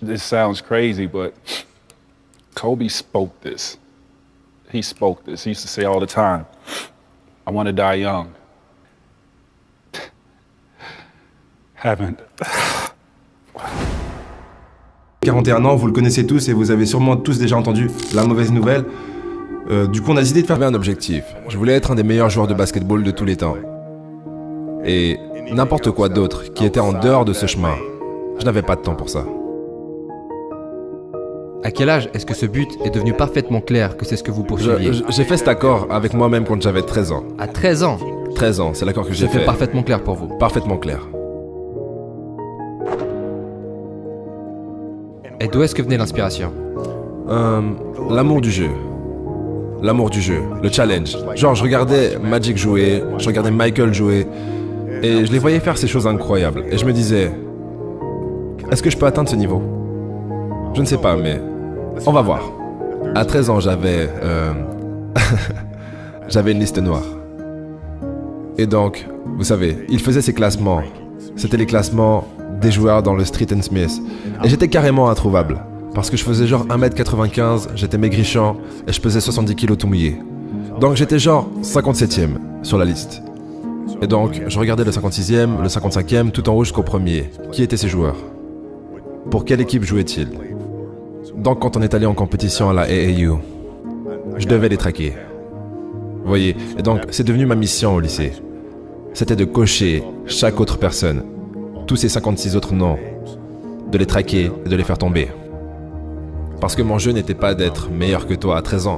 this sounds crazy, but Kobe spoke this. He spoke this. He used to say all the time, I want to die young. Haven't. 41 ans, vous le connaissez tous et vous avez sûrement tous déjà entendu la mauvaise nouvelle. Du coup, on a décidé de faire un objectif. Je voulais être un des meilleurs joueurs de basketball de tous les temps. Et n'importe quoi d'autre qui était en dehors de ce chemin, je n'avais pas de temps pour ça. À quel âge est-ce que ce but est devenu parfaitement clair que c'est ce que vous poursuiviez? J'ai fait cet accord avec moi-même quand j'avais 13 ans. À 13 ans? 13 ans, c'est l'accord que j'ai C'est fait. parfaitement clair pour vous? Parfaitement clair. Et d'où est-ce que venait l'inspiration? L'amour du jeu. L'amour du jeu, le challenge. Genre, je regardais Magic jouer, je regardais Michael jouer, et je les voyais faire ces choses incroyables. Et je me disais, est-ce que je peux atteindre ce niveau? Je ne sais pas, mais on va voir. À 13 ans, j'avais j'avais une liste noire. Et donc, vous savez, il faisait ces classements. C'était les classements des joueurs dans le Street Smith. Et j'étais carrément introuvable. Parce que je faisais genre 1m95, j'étais maigrichant et je pesais 70 kilos tout mouillé. Donc j'étais genre 57e sur la liste. Et donc je regardais le 56e, le 55e, tout en haut jusqu'au premier. Qui étaient ces joueurs? Pour quelle équipe jouaient-ils? Donc quand on est allé en compétition à la AAU, je devais les traquer. Vous voyez? Et donc c'est devenu ma mission au lycée. C'était de cocher chaque autre personne, tous ces 56 autres noms, de les traquer et de les faire tomber. Parce que mon jeu n'était pas d'être meilleur que toi à 13 ans,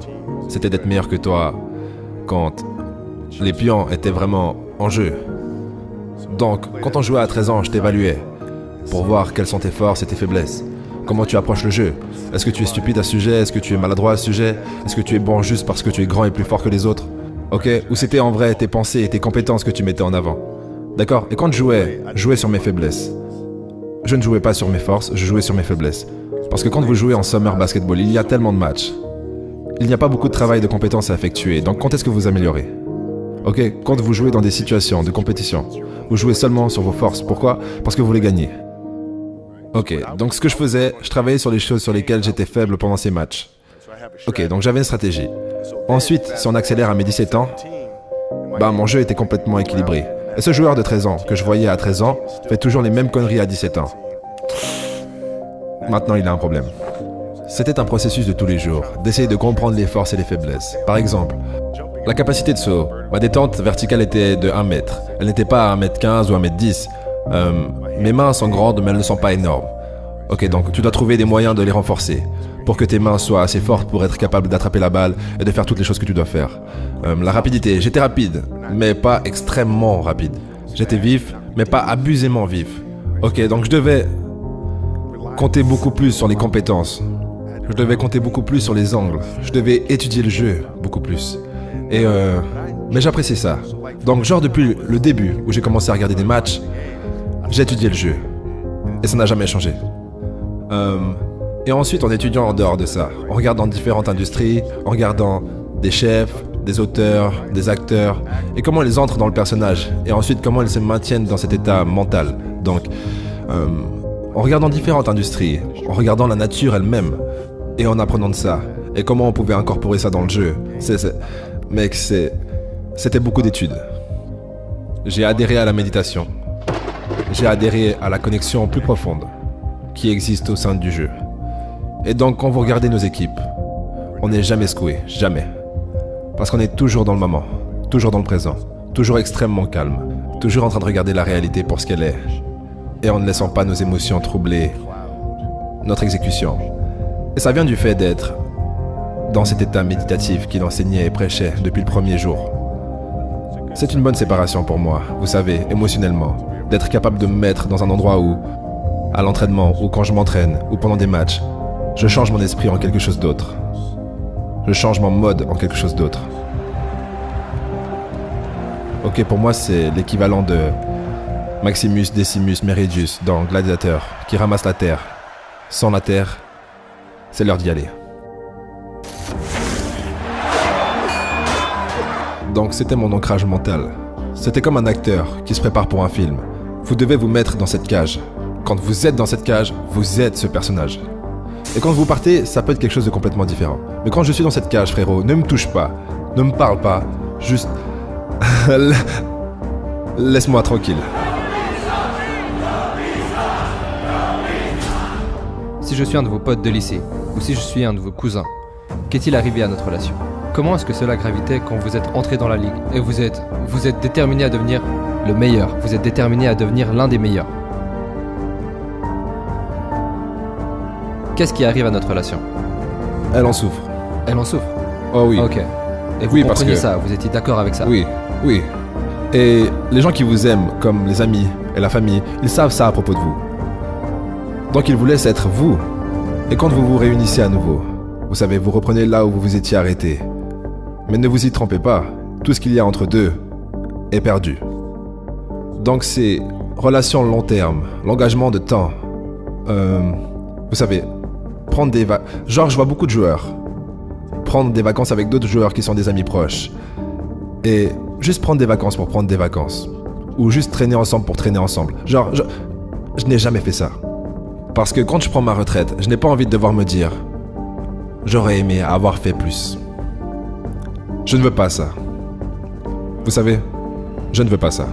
c'était d'être meilleur que toi quand les pions étaient vraiment en jeu. Donc, quand on jouait à 13 ans, je t'évaluais pour voir quelles sont tes forces et tes faiblesses. Comment tu approches le jeu. Est-ce que tu es stupide à ce sujet? Est-ce que tu es maladroit à ce sujet? Est-ce que tu es bon juste parce que tu es grand et plus fort que les autres? Ok? Ou c'était en vrai tes pensées et tes compétences que tu mettais en avant? D'accord? Et quand je jouais sur mes faiblesses. Je ne jouais pas sur mes forces, je jouais sur mes faiblesses. Parce que quand vous jouez en summer basketball, il y a tellement de matchs. Il n'y a pas beaucoup de travail de compétences à effectuer, donc quand est-ce que vous améliorez? Ok, quand vous jouez dans des situations de compétition, vous jouez seulement sur vos forces. Pourquoi? Parce que vous voulez gagner. Ok, donc ce que je faisais, je travaillais sur les choses sur lesquelles j'étais faible pendant ces matchs. Ok, donc j'avais une stratégie. Ensuite, si on accélère à mes 17 ans, mon jeu était complètement équilibré. Et ce joueur de 13 ans, que je voyais à 13 ans, fait toujours les mêmes conneries à 17 ans. Maintenant, il a un problème. C'était un processus de tous les jours, d'essayer de comprendre les forces et les faiblesses. Par exemple, la capacité de saut. Ma détente verticale était de 1 mètre. Elle n'était pas à 1m15 ou 1m10. Mes mains sont grandes, mais elles ne sont pas énormes. Ok, donc tu dois trouver des moyens de les renforcer pour que tes mains soient assez fortes pour être capable d'attraper la balle et de faire toutes les choses que tu dois faire. La rapidité. J'étais rapide, mais pas extrêmement rapide. J'étais vif, mais pas abusément vif. Ok, donc je devais compter beaucoup plus sur les compétences. Je devais compter beaucoup plus sur les angles. Je devais étudier le jeu beaucoup plus. Mais j'appréciais ça. Donc genre depuis le début où j'ai commencé à regarder des matchs, j'ai étudié le jeu. Et ça n'a jamais changé. Et ensuite en étudiant en dehors de ça, en regardant différentes industries, en regardant des chefs, des auteurs, des acteurs, et comment ils entrent dans le personnage, et ensuite comment ils se maintiennent dans cet état mental. Donc, en regardant différentes industries, en regardant la nature elle-même, et en apprenant de ça, et comment on pouvait incorporer ça dans le jeu. Mec, c'était beaucoup d'études. J'ai adhéré à la méditation. J'ai adhéré à la connexion plus profonde qui existe au sein du jeu. Et donc, quand vous regardez nos équipes, on n'est jamais secoué, jamais. Parce qu'on est toujours dans le moment, toujours dans le présent, toujours extrêmement calme, toujours en train de regarder la réalité pour ce qu'elle est, et en ne laissant pas nos émotions troubler notre exécution. Et ça vient du fait d'être dans cet état méditatif qu'il enseignait et prêchait depuis le premier jour. C'est une bonne séparation pour moi, vous savez, émotionnellement, d'être capable de me mettre dans un endroit où, à l'entraînement, ou quand je m'entraîne, ou pendant des matchs, je change mon esprit en quelque chose d'autre. Je change mon mode en quelque chose d'autre. Ok, pour moi, c'est l'équivalent de Maximus Decimus Meridius dans Gladiator, qui ramasse la terre. Sans la terre, c'est l'heure d'y aller. Donc c'était mon ancrage mental. C'était comme un acteur qui se prépare pour un film. Vous devez vous mettre dans cette cage. Quand vous êtes dans cette cage, vous êtes ce personnage. Et quand vous partez, ça peut être quelque chose de complètement différent. Mais quand je suis dans cette cage, frérot, ne me touche pas, ne me parle pas, juste... laisse-moi tranquille. Si je suis un de vos potes de lycée, ou si je suis un de vos cousins, qu'est-il arrivé à notre relation? Comment est-ce que cela gravitait quand vous êtes entré dans la ligue et vous êtes déterminé à devenir le meilleur, vous êtes déterminé à devenir l'un des meilleurs? Qu'est-ce qui arrive à notre relation? Elle en souffre. Elle en souffre? Oh oui. Ok. Et vous Oui, parce compreniez que- ça, vous étiez d'accord avec ça? Oui, oui. Et les gens qui vous aiment, comme les amis et la famille, ils savent ça à propos de vous. Donc ils vous laissent être vous. Et quand vous vous réunissez à nouveau, vous savez, vous reprenez là où vous vous étiez arrêté. Mais ne vous y trompez pas, tout ce qu'il y a entre deux est perdu. Donc c'est relation long terme, l'engagement de temps. Vous savez, prendre des vacances... Genre, je vois beaucoup de joueurs prendre des vacances avec d'autres joueurs qui sont des amis proches. Et juste prendre des vacances pour prendre des vacances. Ou juste traîner ensemble pour traîner ensemble. Genre, je n'ai jamais fait ça. Parce que quand je prends ma retraite, je n'ai pas envie de devoir me dire « J'aurais aimé avoir fait plus ». Je ne veux pas ça. Vous savez, je ne veux pas ça.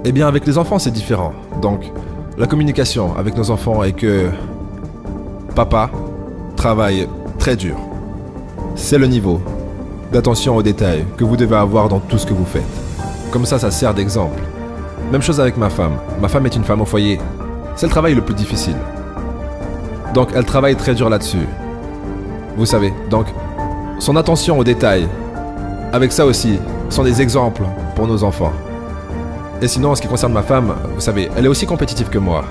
Eh bien, avec les enfants, c'est différent. Donc, la communication avec nos enfants est que papa travaille très dur. C'est le niveau d'attention aux détails que vous devez avoir dans tout ce que vous faites. Comme ça sert d'exemple. Même chose avec ma femme. Ma femme est une femme au foyer. C'est le travail le plus difficile. Donc, elle travaille très dur là-dessus. Vous savez, donc, son attention aux détails, avec ça aussi, sont des exemples pour nos enfants. Et sinon, en ce qui concerne ma femme, vous savez, elle est aussi compétitive que moi.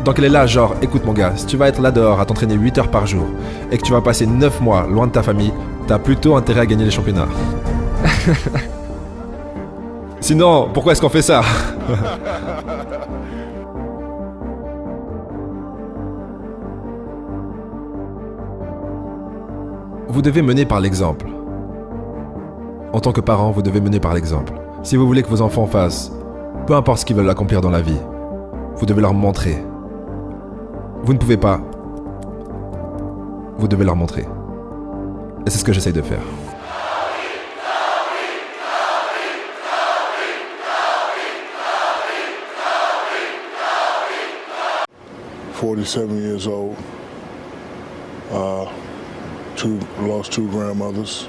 Donc elle est là, genre, écoute mon gars, si tu vas être là dehors à t'entraîner 8 heures par jour et que tu vas passer 9 mois loin de ta famille, t'as plutôt intérêt à gagner les championnats. Sinon, pourquoi est-ce qu'on fait ça? Vous devez mener par l'exemple. En tant que parent, vous devez mener par l'exemple. Si vous voulez que vos enfants fassent, peu importe ce qu'ils veulent accomplir dans la vie, vous devez leur montrer. Vous ne pouvez pas. Vous devez leur montrer. Et c'est ce que j'essaye de faire. Years old. Lost two grandmothers.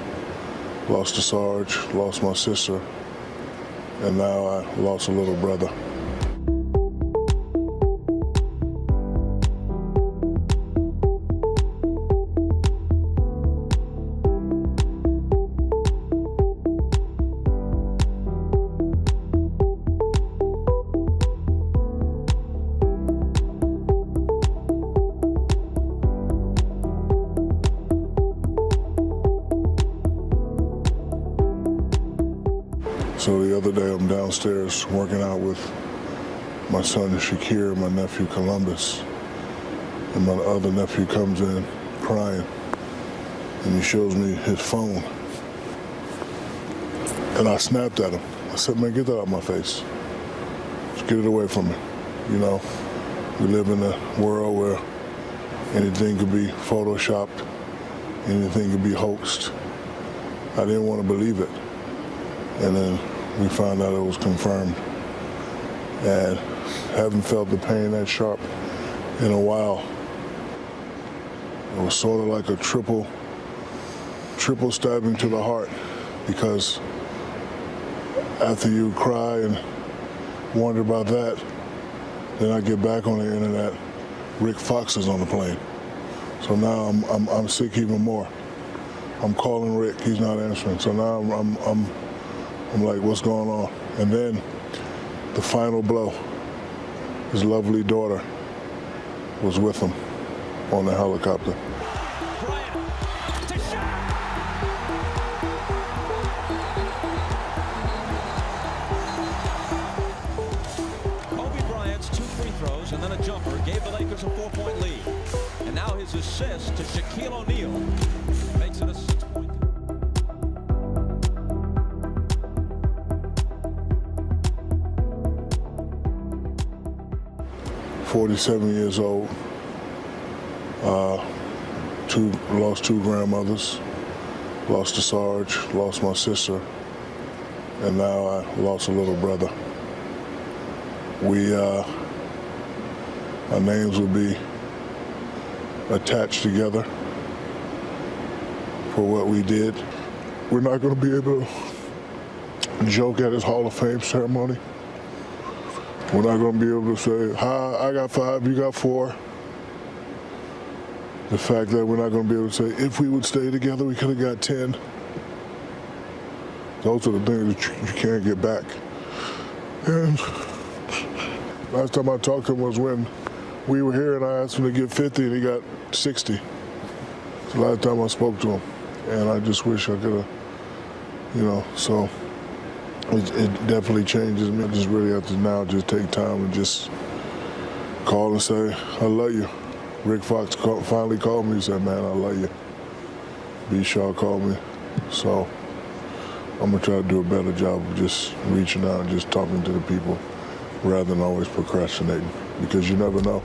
Lost a Sarge. Lost my sister. And now I lost a little brother. So the other day I'm downstairs working out with my son Shakir and my nephew Columbus. And my other nephew comes in crying and he shows me his phone. And I snapped at him. I said, man, get that out of my face. Just get it away from me. You know, we live in a world where anything could be photoshopped, anything could be hoaxed. I didn't want to believe it. And then we found out it was confirmed. And haven't felt the pain that sharp in a while. It was sort of like a triple stabbing to the heart, because after you cry and wonder about that, then I get back on the internet, Rick Fox is on the plane. So now I'm sick even more. I'm calling Rick, he's not answering. So now I'm like, what's going on? And then the final blow, his lovely daughter was with him on the helicopter. Kobe Bryant's 2 free throws and then a jumper gave the Lakers a 4-point lead. And now his assist to Shaquille O'Neal makes it a 6-point. 47 years old. Lost two grandmothers, lost a Sarge, lost my sister, and now I lost a little brother. Our names will be attached together for what we did. We're not going to be able to joke at his Hall of Fame ceremony. We're not going to be able to say, hi, I got 5, you got 4. The fact that we're not going to be able to say, if we would stay together, we could have got 10. Those are the things that you can't get back. And last time I talked to him was when we were here and I asked him to get 50 and he got 60. It's the last time I spoke to him. And I just wish I could have, so it definitely changes me. I just really have to now just take time and just call and say, I love you. Rick Fox finally called me and said, man, I love you. B. Shaw called me. So I'm going to try to do a better job of just reaching out and just talking to the people rather than always procrastinating, because you never know.